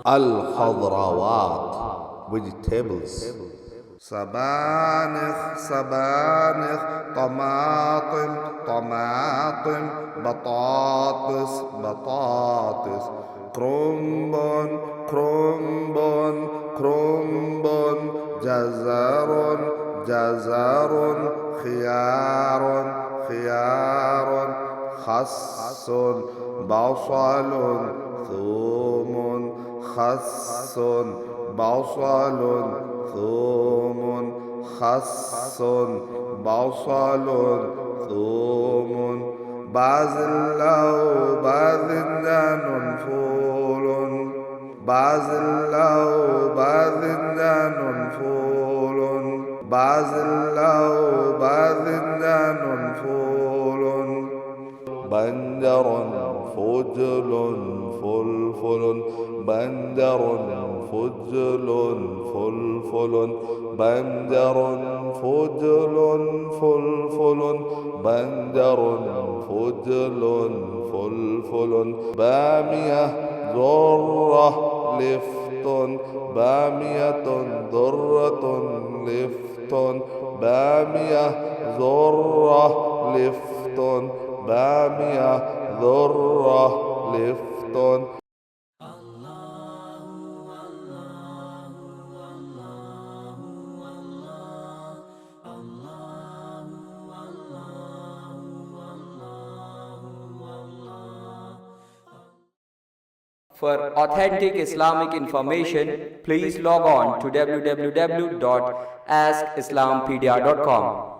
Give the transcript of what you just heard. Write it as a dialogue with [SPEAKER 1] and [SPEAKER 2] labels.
[SPEAKER 1] Al-khadrawat, vegetables. Sabanigh, sabanigh, طماطم, طماطم, بطاطس, بطاطس. كرنبون, كرنبون, كرنبون. جزر, جزر. خيار, خيار. خس, بصل. ثوم, خس, بصل. ثوم, خس, بصل. ثوم. بازلاء, باذنجان فول. بازلاء, باذنجان فول. بازلاء, باذنجان فول. بنجر, فجل, فلفل. بنجر, فجل, فلفل. بنجر, فجل, فلفل. بنجر, فجل, فلفل. بامية, ذرة, لفت. بامية, ذرة, لفت. بامية, ذرة, لفت. بامية, ذرة, لفت.
[SPEAKER 2] For authentic Islamic information, please log on to www.askislampedia.com.